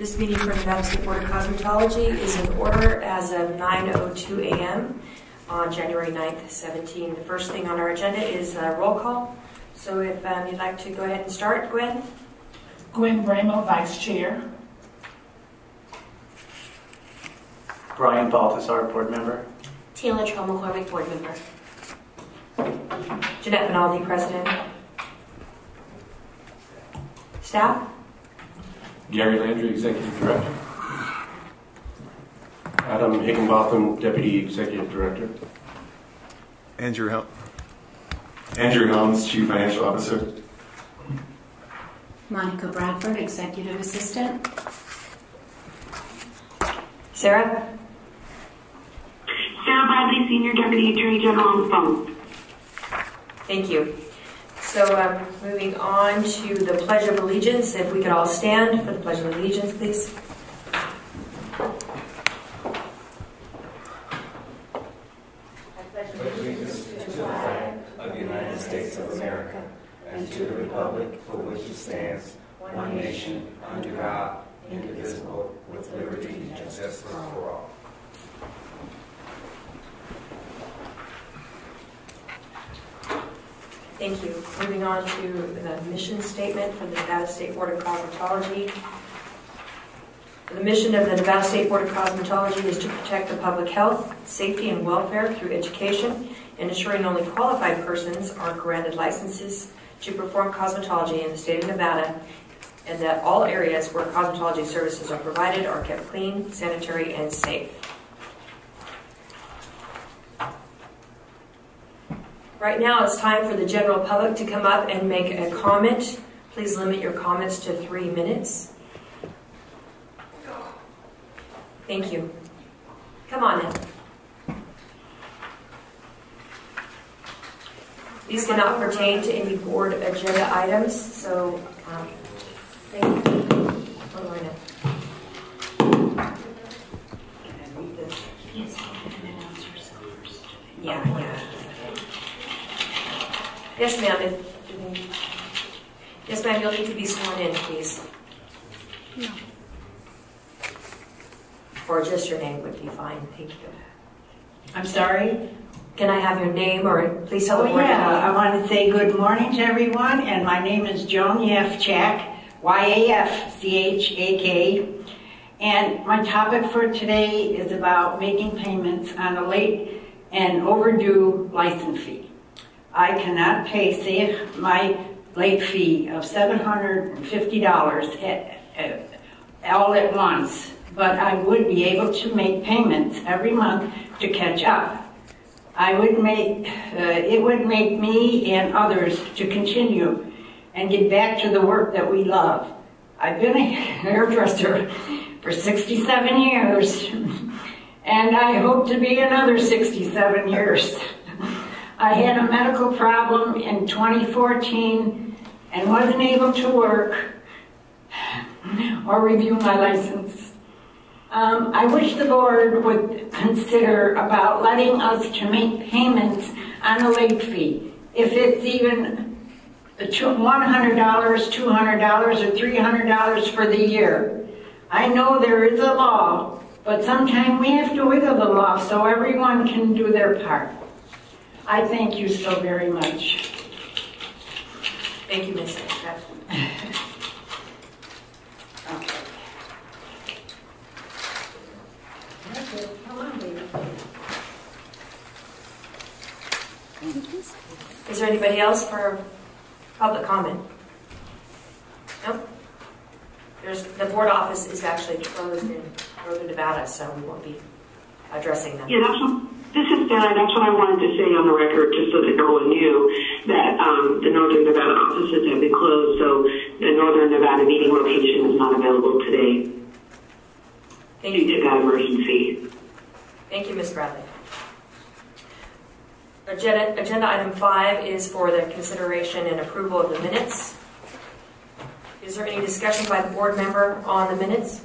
This meeting for Nevada State Board of Cosmetology is in order as of 9:02 a.m. on January 9th, 17. The first thing on our agenda is a roll call. So if you'd like to go ahead and start, Gwen. Gwen Bramo, Vice Chair. Brian Balthasar, Board Member. Taylor McCormick, Board Member. Jeanette Benaldi, President. Staff? Gary Landry, Executive Director. Adam Higginbotham, Deputy Executive Director. Andrew Helms, Chief Financial Officer. Monica Bradford, Executive Assistant. Sarah? Sarah Bradley, Senior Deputy Attorney General on the phone. Thank you. So moving on to the Pledge of Allegiance. If we could all stand for the Pledge of Allegiance, please. I pledge allegiance to the flag of the United States of America and to the republic for which it stands, one nation, under God, indivisible, with liberty and justice for all. Thank you. Moving on to the mission statement for the Nevada State Board of Cosmetology. The mission of the Nevada State Board of Cosmetology is to protect the public health, safety, and welfare through education and ensuring only qualified persons are granted licenses to perform cosmetology in the state of Nevada, and that all areas where cosmetology services are provided are kept clean, sanitary, and safe. Right now, it's time for the general public to come up and make a comment. Please limit your comments to 3 minutes. Thank you. Come on in. These cannot pertain to any board agenda items, so thank you. Where do I know? Can I read this? Yes, you can announce yourself first. Yeah. Yes, ma'am. Yes, ma'am. You'll need to be sworn in, please. No. Or just your name would be fine. Thank you. I'm sorry? Can I have your name, or please tell the board? I want to say good morning to everyone, and my name is Joan Yafchak, Y-A-F-C-H-A-K, and my topic for today is about making payments on a late and overdue license fee. I cannot pay, say, my late fee of $750 all at once, but I would be able to make payments every month to catch up. It would make me and others to continue and get back to the work that we love. I've been a hairdresser for 67 years, and I hope to be another 67 years. I had a medical problem in 2014 and wasn't able to work or review my license. I wish the board would consider about letting us to make payments on a late fee. If it's even $100, $200, or $300 for the year. I know there is a law, but sometimes we have to wiggle the law so everyone can do their part. I thank you so very much. Thank you, Ms. Yafchak. Come on, baby. Is there anybody else for public comment? Nope. The board office is actually closed in Northern Nevada, so we won't be addressing them. Yeah, this is Sarah. That's what I wanted to say on the record, just so that everyone knew that the Northern Nevada offices have been closed, so the Northern Nevada meeting location is not available today due to that emergency. Thank you, Ms. Bradley. Agenda item 5 is for the consideration and approval of the minutes. Is there any discussion by the board member on the minutes?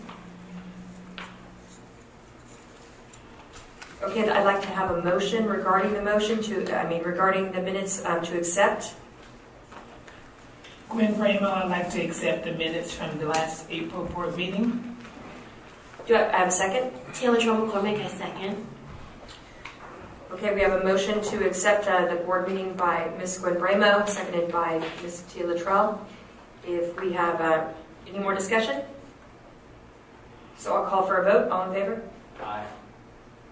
Okay, I'd like to have a motion regarding the regarding the minutes to accept. Gwen Bramo, I'd like to accept the minutes from the last April board meeting. Do I have a second? Taylor Joe McCormick, I second. Okay, we have a motion to accept the board meeting by Ms. Gwen Bramo, seconded by Ms. Tia Luttrell. If we have any more discussion? So I'll call for a vote. All in favor? Aye.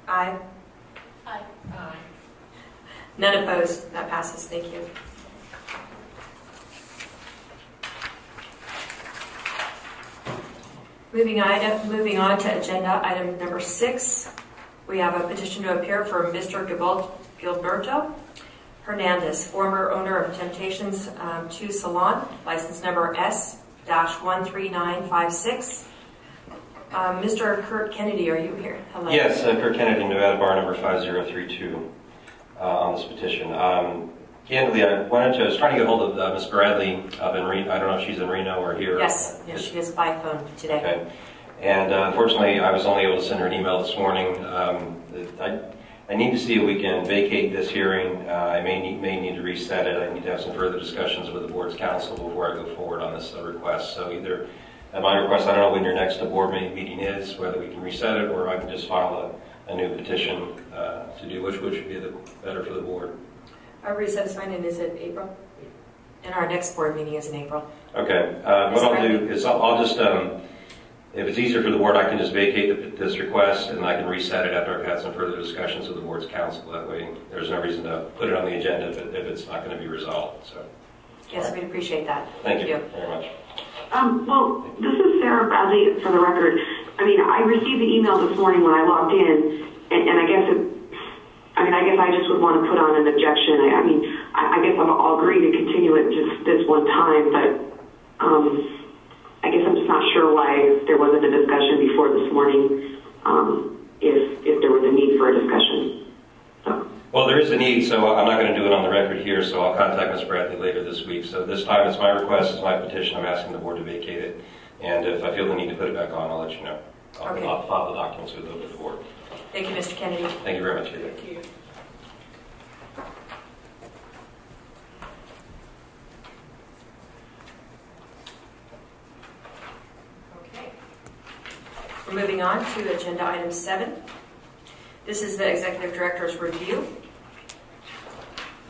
Aye. Aye. Aye. None opposed. That passes. Thank you. Moving on to agenda item number 6, we have a petition to appear for Mr. Gilberto Hernandez, former owner of Temptations 2 Salon, license number S-13956. Mr. Kurt Kennedy, are you here? Hello. Yes, Kurt Kennedy, Nevada bar number 5032 on this petition. Candidly, I was trying to get hold of Ms. Bradley up in Reno. I don't know if she's in Reno or here. Yes, she is by phone today. Okay. And unfortunately, I was only able to send her an email this morning. I need to see if we can vacate this hearing. I may need to reset it. I need to have some further discussions with the board's counsel before I go forward on this request. So either at my request, I don't know when your next board meeting is, whether we can reset it or I can just file a new petition to do which would be better for the board. Our reset is fine, and is it April? And our next board meeting is in April. Okay. What I'll do is I'll just, if it's easier for the board, I can just vacate this request and I can reset it after I've had some further discussions with the board's counsel. That way there's no reason to put it on the agenda if it's not going to be resolved. So. Yes, we'd appreciate that. Thank you very much. Well, this is Sarah Bradley for the record. I mean, I received the email this morning when I logged in, and I guess I just would want to put on an objection. I guess I'll agree to continue it just this one time, but I guess I'm just not sure why there wasn't a discussion before this morning, if there was a need for a discussion. So. Well, there is a need, so I'm not going to do it on the record here, so I'll contact Ms. Bradley later this week. So this time it's my request, it's my petition, I'm asking the board to vacate it, and if I feel the need to put it back on, I'll let you know. I'll file the documents with the board. Thank you, Mr. Kennedy. Thank you very much. Thank you. Okay. We're moving on to agenda item 7. This is the Executive Director's review.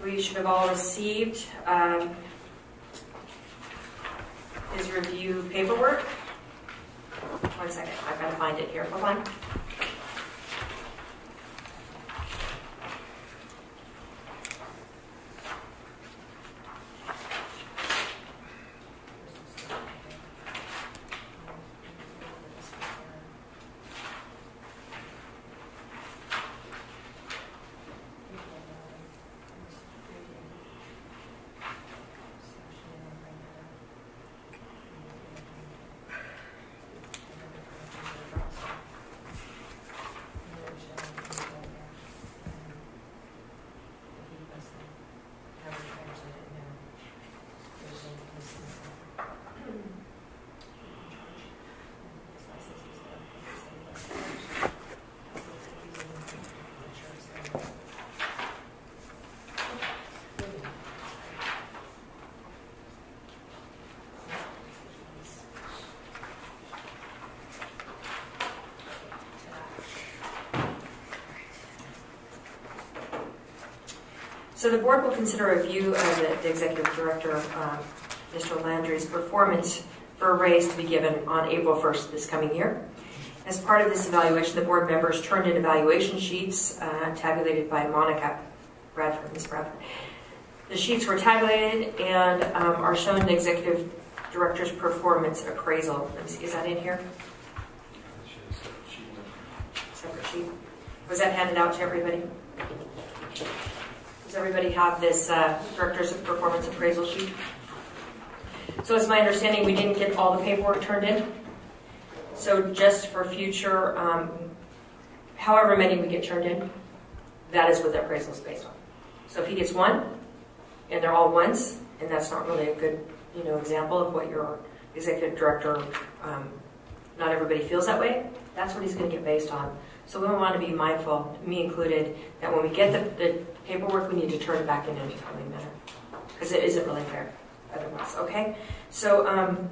We should have all received his review paperwork. One second, I've got to find it here. Hold on. So the board will consider a review of the Executive Director, Mr. Landry's performance for a raise to be given on April 1st this coming year. As part of this evaluation, the board members turned in evaluation sheets tabulated by Monica Bradford, Ms. Bradford. The sheets were tabulated and are showing the Executive Director's performance appraisal. Let me see, is that in here? Separate sheet. Was that handed out to everybody? Does everybody have this Director's Performance Appraisal sheet? So it's my understanding we didn't get all the paperwork turned in. So just for future, however many we get turned in, that is what the appraisal is based on. So if he gets one, and they're all ones, and that's not really a good, example of what your Executive Director, not everybody feels that way, that's what he's going to get based on. So we want to be mindful, me included, that when we get the paperwork, we need to turn it back in a timely manner, because it isn't really fair otherwise, okay? So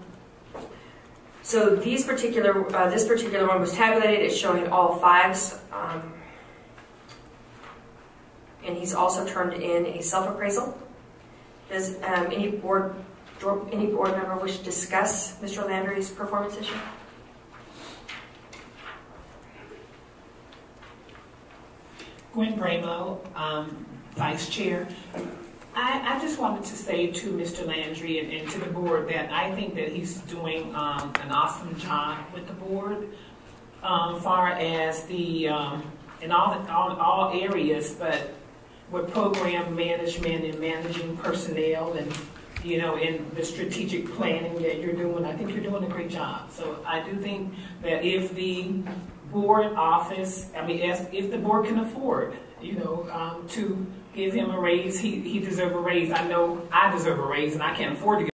So this particular one was tabulated. It's showing all 5s. And he's also turned in a self-appraisal. Does any board member wish to discuss Mr. Landry's performance issue? Gwen Bramo, Vice Chair. I just wanted to say to Mr. Landry and to the board that I think that he's doing an awesome job with the board, far as the in all areas, but with program management and managing personnel and in the strategic planning that you're doing. I think you're doing a great job. So I do think that if the board office, if the board can afford, to give him a raise, he deserves a raise. I know I deserve a raise, and I can't afford to